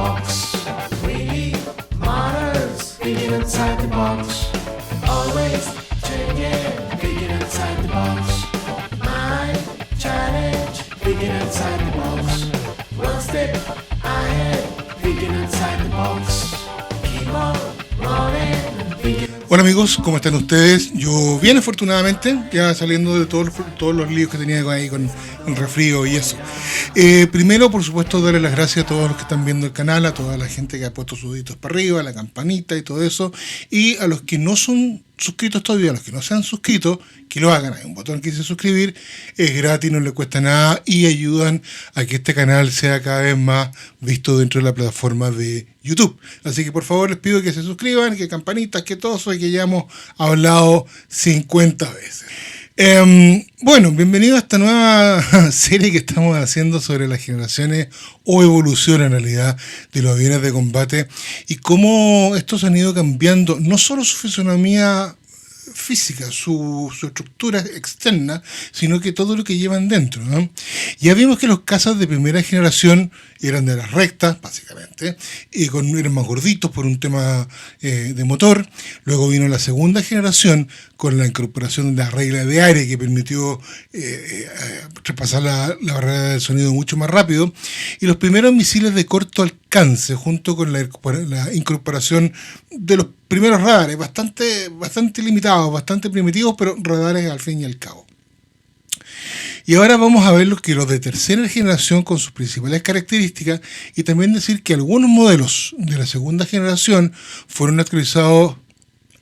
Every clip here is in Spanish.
box. We need models thinking outside the box. Always changing, thinking outside the box. My challenge, thinking outside the box. One step ahead, thinking outside the box. Keep on rolling, thinking. Hola amigos, ¿cómo están ustedes? Yo bien afortunadamente, ya saliendo de todos los líos que tenía ahí con el resfrío y eso. Primero, por supuesto, darle las gracias a todos los que están viendo el canal, a toda la gente que ha puesto sus deditos para arriba, la campanita y todo eso, y a los que no son suscritos todavía, a los que no se han suscrito, que lo hagan. Hay un botón que dice suscribir, es gratis, no le cuesta nada y ayudan a que este canal sea cada vez más visto dentro de la plataforma de YouTube. Así que por favor les pido que se suscriban, que campanitas, que todo eso, y que ya hemos hablado 50 veces. Bueno, bienvenido a esta nueva serie que estamos haciendo sobre las generaciones o evolución en realidad de los aviones de combate y cómo estos han ido cambiando no solo su fisonomía física, su estructura externa, sino que todo lo que llevan dentro, ¿no? Ya vimos que los cazas de primera generación eran de las rectas, básicamente, y eran más gorditos por un tema de motor. Luego vino la segunda generación con la incorporación de la regla de aire que permitió traspasar la barrera del sonido mucho más rápido. Y los primeros misiles de corto alcance, junto con la incorporación de los primeros radares, bastante limitados, bastante primitivos, pero radares al fin y al cabo. Y ahora vamos a ver los de tercera generación con sus principales características y también decir que algunos modelos de la segunda generación fueron actualizados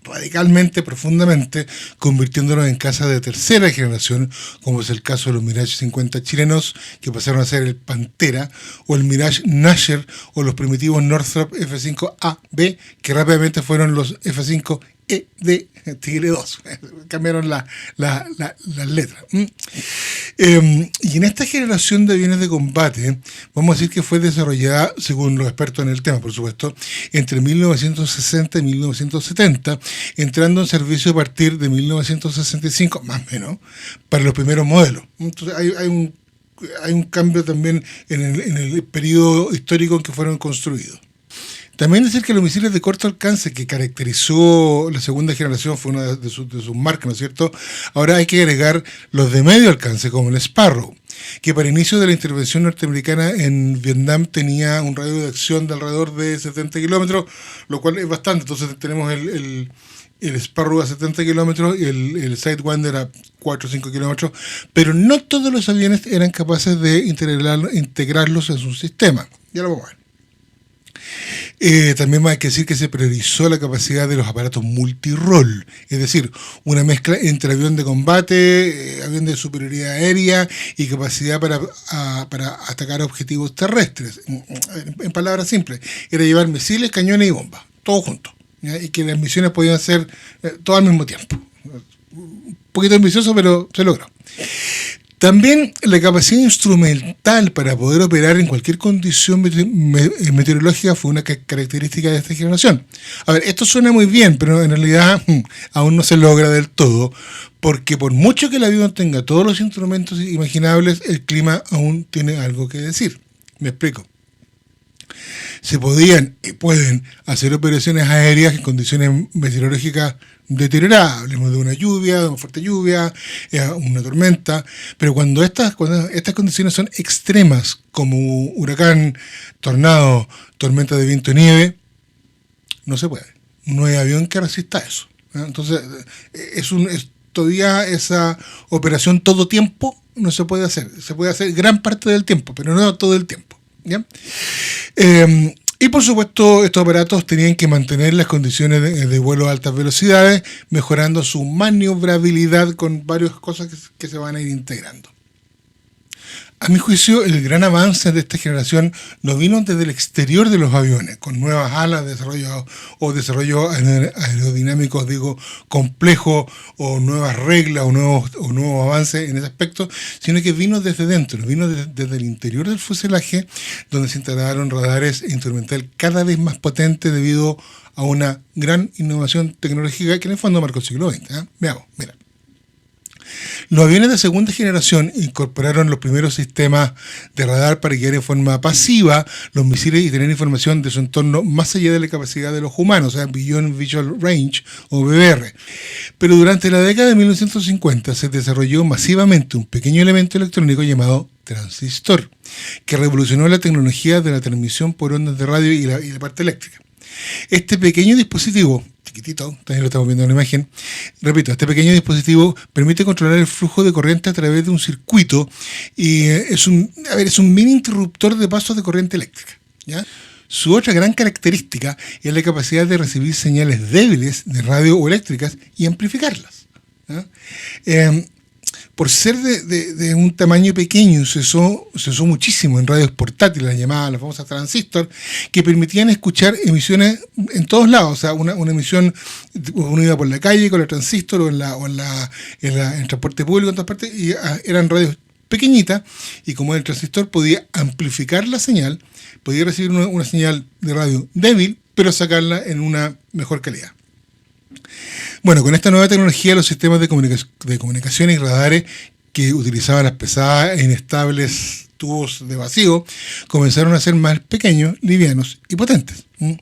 radicalmente, profundamente, convirtiéndolos en cazas de tercera generación, como es el caso de los Mirage 50 chilenos, que pasaron a ser el Pantera, o el Mirage Nasher, o los primitivos Northrop F5A-B, que rápidamente fueron los F5 de Tigre 2, cambiaron las letras. Y en esta generación de aviones de combate, vamos a decir que fue desarrollada, según los expertos en el tema, por supuesto, entre 1960 y 1970, entrando en servicio a partir de 1965, más o menos, para los primeros modelos. Entonces hay un cambio también en el periodo histórico en que fueron construidos. También decir que los misiles de corto alcance que caracterizó la segunda generación fue una de sus marcas, ¿no es cierto? Ahora hay que agregar los de medio alcance, como el Sparrow, que para inicio de la intervención norteamericana en Vietnam tenía un radio de acción de alrededor de 70 kilómetros, lo cual es bastante. Entonces tenemos el Sparrow a 70 kilómetros y el Sidewinder a 4 o 5 kilómetros, pero no todos los aviones eran capaces de integrarlos en su sistema. Ya lo vamos a ver. También hay que decir que se priorizó la capacidad de los aparatos multirol, es decir, una mezcla entre avión de combate, avión de superioridad aérea y capacidad para atacar objetivos terrestres. En palabras simples, era llevar misiles, cañones y bombas, todo junto, ¿ya? Y que las misiones podían ser todo al mismo tiempo. Un poquito ambicioso, pero se logró. También la capacidad instrumental para poder operar en cualquier condición meteorológica fue una característica de esta generación. A ver, esto suena muy bien, pero en realidad aún no se logra del todo, porque por mucho que el avión tenga todos los instrumentos imaginables, el clima aún tiene algo que decir. Me explico. Se podían y pueden hacer operaciones aéreas en condiciones meteorológicas deterioradas, hablemos de una lluvia, de una fuerte lluvia, una tormenta, pero cuando estas condiciones son extremas, como huracán, tornado, tormenta de viento y nieve, no se puede. No hay avión que resista eso. Entonces, todavía esa operación todo tiempo no se puede hacer. Se puede hacer gran parte del tiempo, pero no todo el tiempo, ¿ya? Y por supuesto, estos aparatos tenían que mantener las condiciones de vuelo a altas velocidades, mejorando su maniobrabilidad con varias cosas que se van a ir integrando. A mi juicio, el gran avance de esta generación no vino desde el exterior de los aviones, con nuevas alas, desarrollo aerodinámicos, complejo, o nuevas reglas, o nuevos avances en ese aspecto, sino que vino desde dentro, vino desde el interior del fuselaje, donde se instalaron radares e instrumental cada vez más potentes debido a una gran innovación tecnológica que en el fondo marcó el siglo XX. Veamos, mira. Los aviones de segunda generación incorporaron los primeros sistemas de radar para guiar en forma pasiva los misiles y tener información de su entorno más allá de la capacidad de los humanos, o sea, Beyond Visual Range o BVR. Pero durante la década de 1950 se desarrolló masivamente un pequeño elemento electrónico llamado transistor, que revolucionó la tecnología de la transmisión por ondas de radio y la parte eléctrica. Este pequeño dispositivo, chiquitito, también lo estamos viendo en la imagen, repito, este pequeño dispositivo permite controlar el flujo de corriente a través de un circuito y es un mini interruptor de pasos de corriente eléctrica, ¿ya? Su otra gran característica es la capacidad de recibir señales débiles de radio o eléctricas y amplificarlas, ¿ya? Por ser de un tamaño pequeño, se usó muchísimo en radios portátiles, las llamadas, las famosas transistor, que permitían escuchar emisiones en todos lados. O sea, una emisión, uno iba por la calle con el transistor o en el transporte público en todas partes, y eran radios pequeñitas, y como el transistor podía amplificar la señal, podía recibir una señal de radio débil, pero sacarla en una mejor calidad. Bueno, con esta nueva tecnología, los sistemas de comunicación y radares que utilizaban las pesadas e inestables tubos de vacío comenzaron a ser más pequeños, livianos y potentes. Y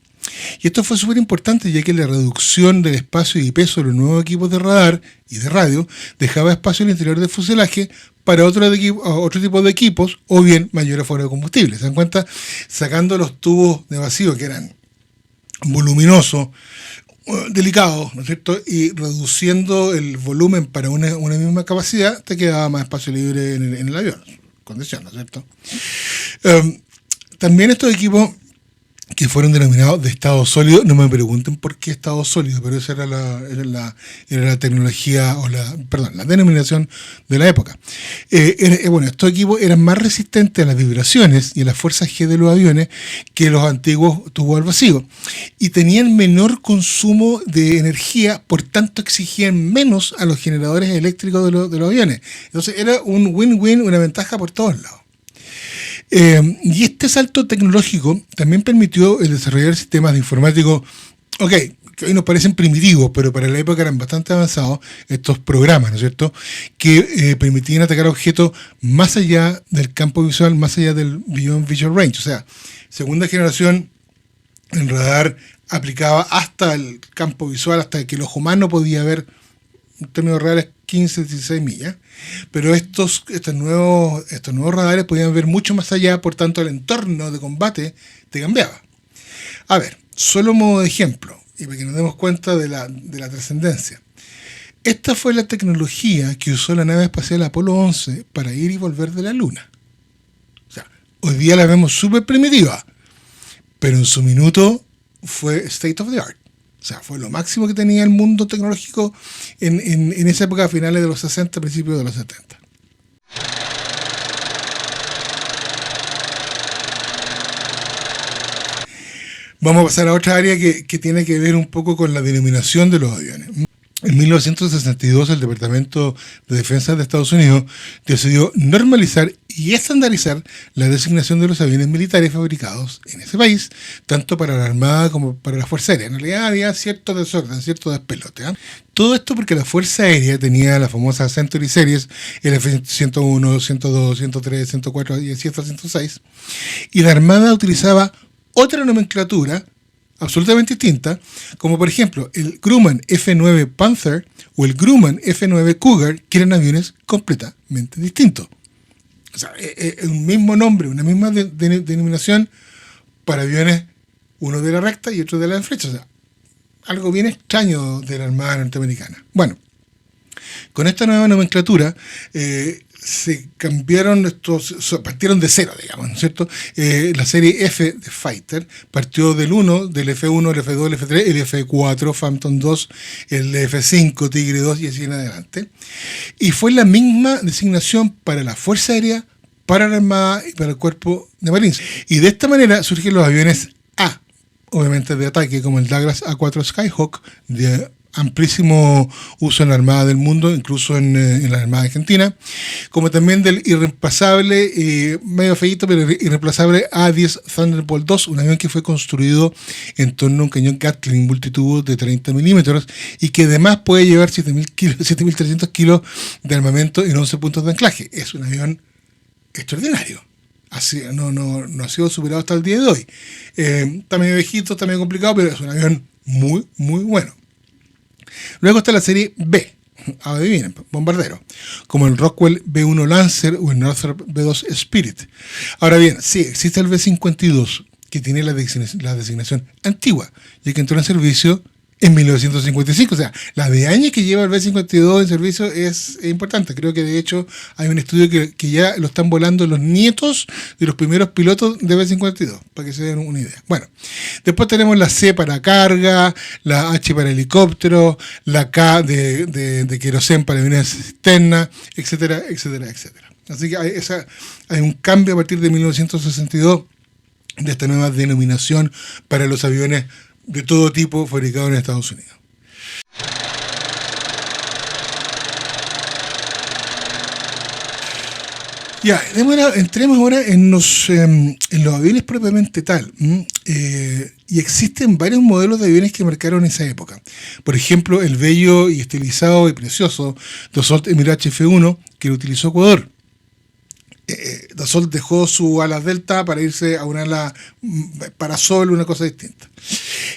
esto fue súper importante, ya que la reducción del espacio y peso de los nuevos equipos de radar y de radio dejaba espacio en el interior del fuselaje para otro tipo de equipos o bien mayor aforo de combustible. ¿Se dan cuenta? Sacando los tubos de vacío que eran voluminosos, delicados, ¿no es cierto? Y reduciendo el volumen para una misma capacidad, te quedaba más espacio libre en el avión, condición, ¿no es cierto? También estos equipos que fueron denominados de estado sólido, no me pregunten por qué estado sólido, pero esa era la tecnología, la denominación de la época. Estos equipos eran más resistentes a las vibraciones y a las fuerzas G de los aviones que los antiguos tubos al vacío, y tenían menor consumo de energía, por tanto exigían menos a los generadores eléctricos de los aviones. Entonces era un win-win, una ventaja por todos lados. Y este salto tecnológico también permitió el desarrollar sistemas de informáticos, que hoy nos parecen primitivos, pero para la época eran bastante avanzados, estos programas, ¿no es cierto?, que permitían atacar objetos más allá del campo visual, más allá del Beyond Visual Range. O sea, segunda generación, el radar aplicaba hasta el campo visual, hasta que el ojo humano podía ver, en términos reales, 15, 16 millas, pero estos nuevos radares podían ver mucho más allá, por tanto el entorno de combate te cambiaba. A ver, solo modo de ejemplo, y para que nos demos cuenta de la trascendencia. Esta fue la tecnología que usó la nave espacial Apolo 11 para ir y volver de la Luna. O sea, hoy día la vemos súper primitiva, pero en su minuto fue state of the art. O sea, fue lo máximo que tenía el mundo tecnológico en esa época, a finales de los 60, principios de los 70. Vamos a pasar a otra área que tiene que ver un poco con la denominación de los aviones. En 1962, el Departamento de Defensa de Estados Unidos decidió normalizar y estandarizar la designación de los aviones militares fabricados en ese país, tanto para la Armada como para la Fuerza Aérea. En realidad había cierto desorden, cierto despelote. Todo esto porque la Fuerza Aérea tenía las famosas Century Series, el F-101, 102, 103, 104 y el F-106, y la Armada utilizaba otra nomenclatura absolutamente distinta, como por ejemplo el Grumman F-9 Panther o el Grumman F-9 Cougar, que eran aviones completamente distintos. O sea, un mismo nombre, una misma denominación para aviones, uno de la recta y otro de la flecha. O sea, algo bien extraño de la Armada norteamericana. Bueno, con esta nueva nomenclatura se cambiaron partieron de cero, digamos, ¿no es cierto? La serie F de Fighter partió del 1, del F1, el F2, el F3, el F4, Phantom 2, el F5, Tigre 2 y así en adelante. Y fue la misma designación para la Fuerza Aérea, para la Armada y para el Cuerpo de Marines. Y de esta manera surgen los aviones A, obviamente de ataque, como el Douglas A4 Skyhawk de amplísimo uso en la Armada del mundo, incluso en la Armada Argentina, como también del irreemplazable, medio feíto, pero irreemplazable A-10 Thunderbolt II, un avión que fue construido en torno a un cañón Gatling multitubo de 30 milímetros y que además puede llevar 7.300 kilos de armamento en 11 puntos de anclaje. Es un avión extraordinario. Así, no ha sido superado hasta el día de hoy. Está medio viejito, está medio complicado, pero es un avión muy, muy bueno. Luego está la serie B, adivinen, bombardero, como el Rockwell B-1 Lancer o el Northrop B-2 Spirit. Ahora bien, sí, existe el B-52, que tiene la designación antigua, ya que entró en servicio en 1955, o sea, la de años que lleva el B-52 en servicio es importante. Creo que de hecho hay un estudio que ya lo están volando los nietos de los primeros pilotos de B-52, para que se den una idea. Bueno, después tenemos la C para carga, la H para helicóptero, la K de querosén para aviones cisterna, etcétera, etcétera, etcétera. Así que hay un cambio a partir de 1962 de esta nueva denominación para los aviones de todo tipo fabricados en Estados Unidos. Ya, entremos ahora en los aviones propiamente tal. Y existen varios modelos de aviones que marcaron esa época. Por ejemplo, el bello y estilizado y precioso Dassault Mirage F1 que lo utilizó Ecuador. Dassault dejó su ala delta para irse a una ala parasol, una cosa distinta.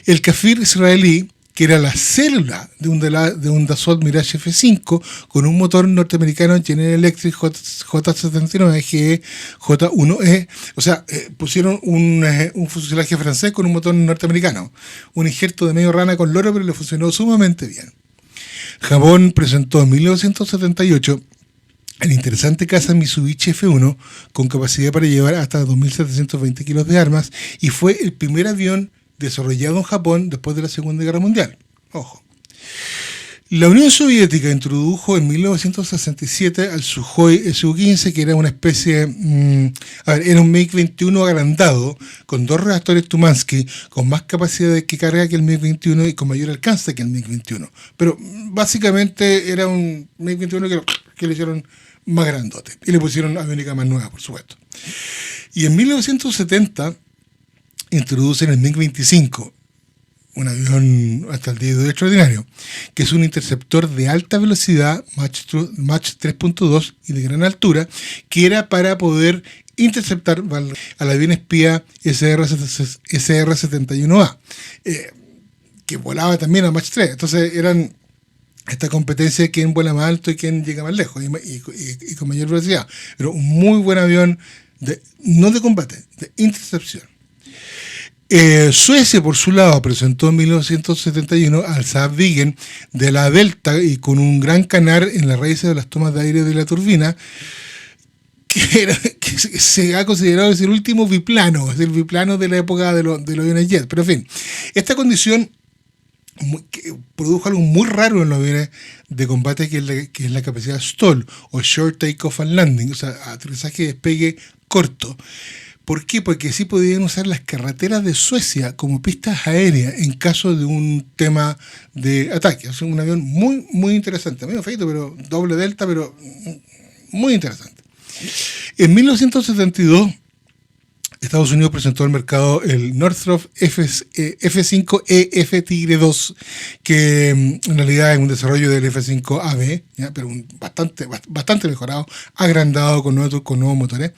El Kafir israelí, que era la célula de un Dassault Mirage F5 con un motor norteamericano General Electric J79 GE J1E, o sea, pusieron un fuselaje francés con un motor norteamericano, un injerto de medio rana con loro, pero le funcionó sumamente bien. Japón presentó en 1978 el interesante caza Mitsubishi F1 con capacidad para llevar hasta 2.720 kilos de armas y fue el primer avión desarrollado en Japón después de la Segunda Guerra Mundial. Ojo. La Unión Soviética introdujo en 1967 al Sukhoi Su-15, que era una especie, era un MiG-21 agrandado, con 2 reactores Tumansky, con más capacidad de carga que el MiG-21 y con mayor alcance que el MiG-21. Pero básicamente era un MiG-21 que le hicieron más grandote y le pusieron aviónica más nueva, por supuesto. Y en 1970 introducen el MiG-25, un avión hasta el día de hoy extraordinario, que es un interceptor de alta velocidad, Mach 3.2 y de gran altura, que era para poder interceptar al avión espía SR-71A, que volaba también a Mach 3. Entonces eran esta competencia de quién vuela más alto y quién llega más lejos y con mayor velocidad. Pero un muy buen avión, no de combate, de intercepción. Suecia, por su lado, presentó en 1971 al Saab Viggen de la Delta y con un gran canar en las raíces de las tomas de aire de la turbina, que se ha considerado el último biplano, es el biplano de la época de los aviones jet. Pero en fin, esta condición que produjo algo muy raro en los aviones de combate, que es la capacidad STOL, o Short Takeoff and Landing, o sea, aterrizaje y despegue corto. ¿Por qué? Porque sí podían usar las carreteras de Suecia como pistas aéreas en caso de un tema de ataque. Es un avión muy, muy interesante. Medio feito, pero doble delta, pero muy interesante. En 1972, Estados Unidos presentó al mercado el Northrop F5EF Tigre 2, que en realidad es un desarrollo del F5AB, ¿ya? Pero bastante mejorado, agrandado con nuevos motores.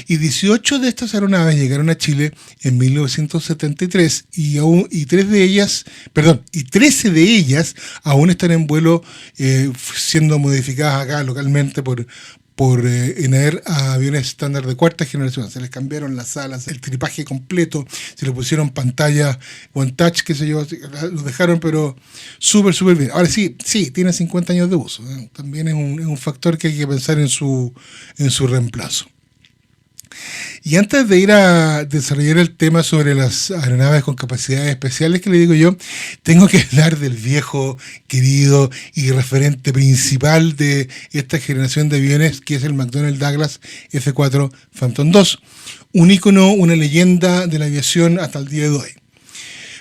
Y 18 de estas aeronaves llegaron a Chile en 1973 y 13 de ellas aún están en vuelo, siendo modificadas acá localmente por ENAIR a aviones estándar de cuarta generación. Se les cambiaron las alas, el tripaje completo, se le pusieron pantallas One Touch, qué sé yo, los dejaron pero súper bien. Ahora sí, tiene 50 años de uso, ¿eh? También es un factor que hay que pensar en su reemplazo. Y antes de ir a desarrollar el tema sobre las aeronaves con capacidades especiales que le digo yo, tengo que hablar del viejo, querido y referente principal de esta generación de aviones, que es el McDonnell Douglas F4 Phantom II, un ícono, una leyenda de la aviación hasta el día de hoy.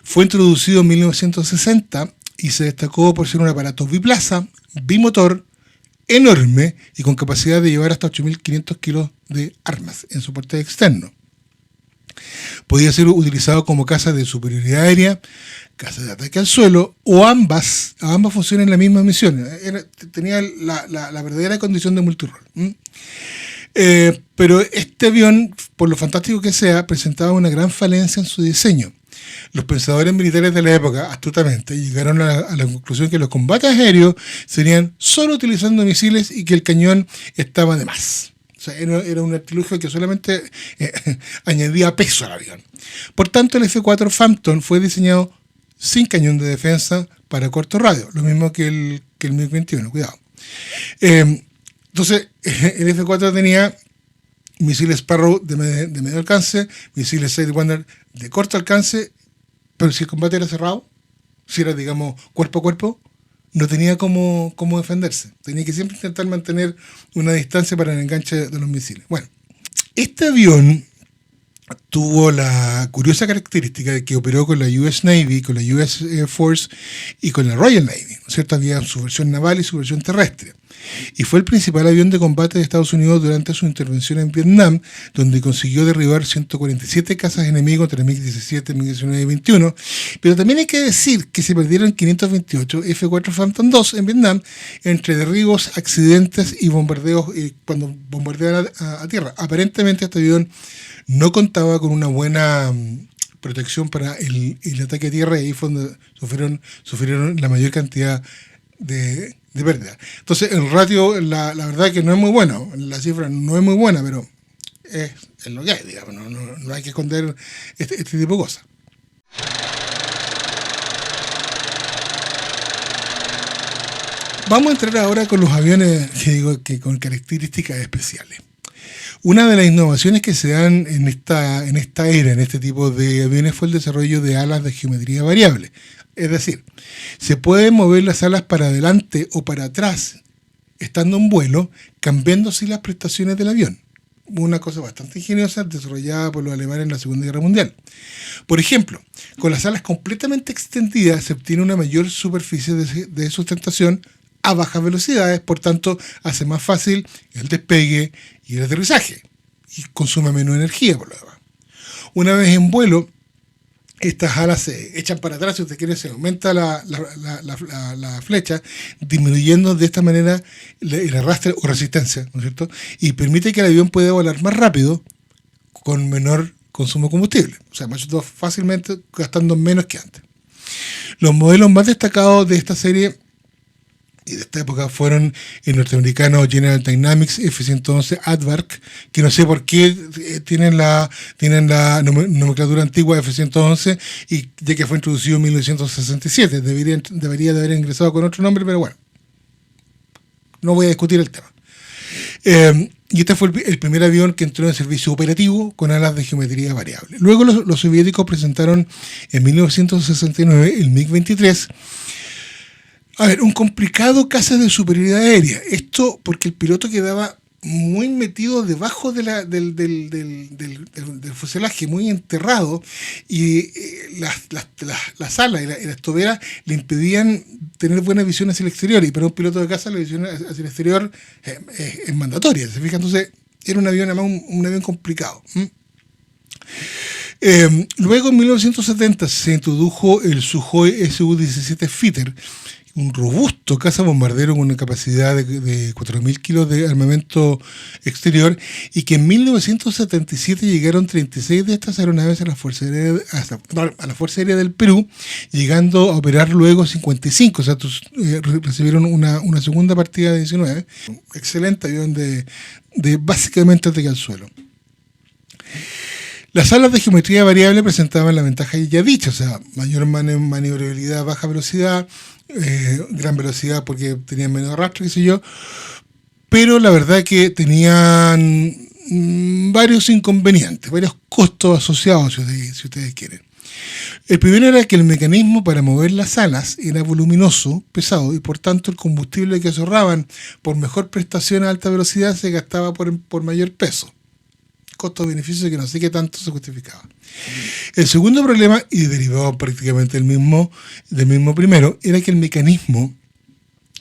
Fue introducido en 1960 y se destacó por ser un aparato biplaza, bimotor, enorme y con capacidad de llevar hasta 8.500 kilos de armas en su porte externo. Podía ser utilizado como caza de superioridad aérea, caza de ataque al suelo o ambas funciones en la misma misión. Tenía la verdadera condición de multirol. Pero este avión, por lo fantástico que sea, presentaba una gran falencia en su diseño. Los pensadores militares de la época, astutamente, llegaron a la conclusión que los combates aéreos serían solo utilizando misiles y que el cañón estaba de más. O sea, era un artilugio que solamente añadía peso al avión. Por tanto, el F-4 Phantom fue diseñado sin cañón de defensa para corto radio, lo mismo que el MiG-21, cuidado. Entonces, el F-4 tenía misiles Sparrow de medio alcance, misiles Sidewinder de corto alcance, pero si el combate era cerrado, si era, digamos, cuerpo a cuerpo, no tenía cómo defenderse. Tenía que siempre intentar mantener una distancia para el enganche de los misiles. Bueno, este avión tuvo la curiosa característica de que operó con la US Navy, con la US Air Force y con la Royal Navy, ¿no es cierto? Había su versión naval y su versión terrestre. Y fue el principal avión de combate de Estados Unidos durante su intervención en Vietnam, donde consiguió derribar 147 cazas enemigos entre MiG-17, MiG-19 y 21. Pero también hay que decir que se perdieron 528 F-4 Phantom II en Vietnam entre derribos, accidentes y bombardeos cuando bombardeaban a tierra. Aparentemente este avión no contaba con una buena protección para el ataque a tierra y ahí fue donde sufrieron la mayor cantidad de pérdida. Entonces el ratio, la verdad que no es muy bueno, la cifra no es muy buena, pero es lo que hay, digamos, no hay que esconder este tipo de cosas. Vamos a entrar ahora con los aviones que con características especiales. Una de las innovaciones que se dan en esta era, en este tipo de aviones, fue el desarrollo de alas de geometría variable. Es decir, se pueden mover las alas para adelante o para atrás, estando en vuelo, cambiando así las prestaciones del avión. Una cosa bastante ingeniosa desarrollada por los alemanes en la Segunda Guerra Mundial. Por ejemplo, con las alas completamente extendidas se obtiene una mayor superficie de sustentación a bajas velocidades, por tanto hace más fácil el despegue y el aterrizaje y consume menos energía por lo demás. Una vez en vuelo, estas alas se echan para atrás, si usted quiere, se aumenta la flecha, disminuyendo de esta manera el arrastre o resistencia, ¿no es cierto? Y permite que el avión pueda volar más rápido con menor consumo de combustible, o sea, más fácilmente gastando menos que antes. Los modelos más destacados de esta serie y de esta época fueron el norteamericano General Dynamics F-111 Aardvark, que no sé por qué tienen la nomenclatura antigua F-111, y ya que fue introducido en 1967. Debería de haber ingresado con otro nombre, pero bueno, no voy a discutir el tema. Y este fue el primer avión que entró en servicio operativo con alas de geometría variable. Luego los soviéticos presentaron en 1969 el MiG-23. A ver, un complicado caza de superioridad aérea. Esto porque el piloto quedaba muy metido debajo del fuselaje, muy enterrado, y las alas y las toberas le impedían tener buena visión hacia el exterior, y para un piloto de caza la visión hacia el exterior es mandatoria, ¿se fija? Entonces era un avión, además, un avión complicado. Luego en 1970 se introdujo el Sukhoi Su-17 Fighter, un robusto cazabombardero con una capacidad de 4.000 kilos de armamento exterior, y que en 1977 llegaron 36 de estas aeronaves a la Fuerza Aérea del Perú, llegando a operar luego 55, o sea, recibieron una segunda partida de 19. Excelente avión de básicamente ataque al suelo. Las alas de geometría variable presentaban la ventaja ya dicha, o sea, mayor maniobrabilidad a baja velocidad, gran velocidad porque tenían menos arrastre, qué sé yo, pero la verdad que tenían varios inconvenientes, varios costos asociados, si ustedes quieren. El primero era que el mecanismo para mover las alas era voluminoso, pesado, y por tanto el combustible que se ahorraban por mejor prestación a alta velocidad se gastaba por mayor peso. costo-beneficio que no sé qué tanto se justificaba. El segundo problema, y derivado prácticamente del mismo primero, era que el mecanismo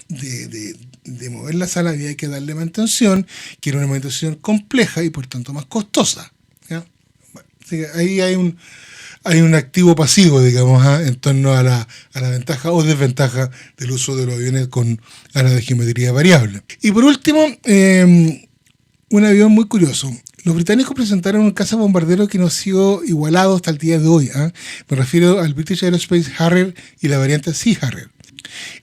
de mover la sala había que darle mantención, que era una mantención compleja y por tanto más costosa. ¿Ya? Bueno, así que ahí hay un activo pasivo, digamos, en torno a la ventaja o desventaja del uso de los aviones con alas de geometría variable. Y por último, un avión muy curioso. Los británicos presentaron un cazabombardero que no ha sido igualado hasta el día de hoy. Me refiero al British Aerospace Harrier y la variante Sea Harrier.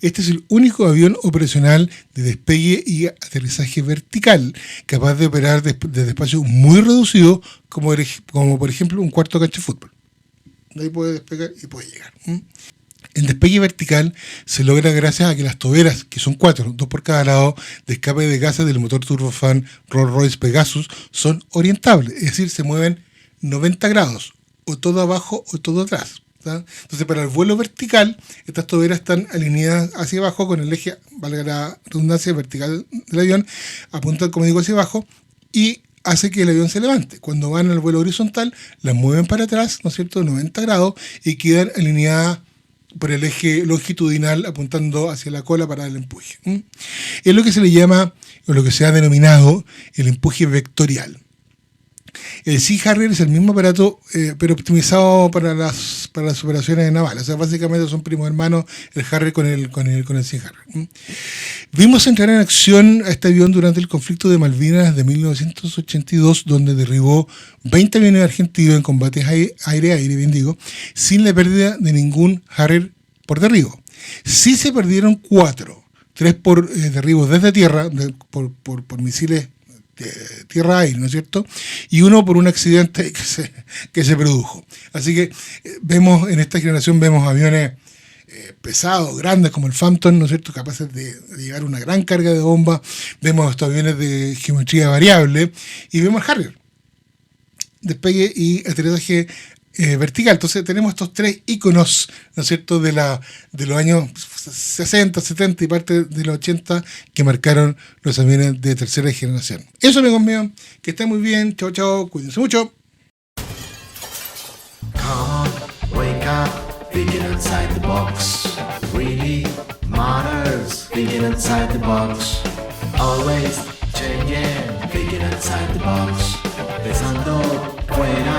Este es el único avión operacional de despegue y aterrizaje vertical, capaz de operar desde espacios muy reducidos, como por ejemplo un cuarto cancha de fútbol. De ahí puede despegar y puede llegar. El despegue vertical se logra gracias a que las toberas, que son 4, 2 por cada lado, de escape de gases del motor turbofan Rolls-Royce Pegasus, son orientables, es decir, se mueven 90 grados, o todo abajo o todo atrás. ¿tá? Entonces, para el vuelo vertical, estas toberas están alineadas hacia abajo con el eje, valga la redundancia, vertical del avión, apuntan, como digo, hacia abajo, y hace que el avión se levante. Cuando van al vuelo horizontal, las mueven para atrás, ¿no es cierto?, 90 grados, y quedan alineadas por el eje longitudinal apuntando hacia la cola para el empuje. Es lo que se le llama, o lo que se ha denominado, el empuje vectorial. El Sea Harrier es el mismo aparato, pero optimizado para las operaciones navales. O sea, básicamente son primos hermanos el Harrier con el Sea Harrier. Vimos entrar en acción a este avión durante el conflicto de Malvinas de 1982, donde derribó 20 aviones argentinos en combates aire-aire, bien digo, sin la pérdida de ningún Harrier por derribo. Sí se perdieron 4, 3 por derribos desde tierra, por misiles tierra-aire, ¿no es cierto? Y 1 por un accidente que se produjo. Así que en esta generación vemos aviones pesados, grandes como el Phantom, ¿no es cierto?, capaces de llevar una gran carga de bombas. Vemos estos aviones de geometría variable y vemos el Harrier, despegue y aterrizaje vertical. Entonces tenemos estos 3 iconos, ¿no es cierto?, de los años 60, 70 y parte de los 80 que marcaron los aviones de tercera generación. Eso, amigos míos, que estén muy bien. Chao, chao, cuídense mucho. Come on, wake up, thinking outside the box. Really matters, thinking outside the box. Always changing, thinking outside the box. Pensando fuera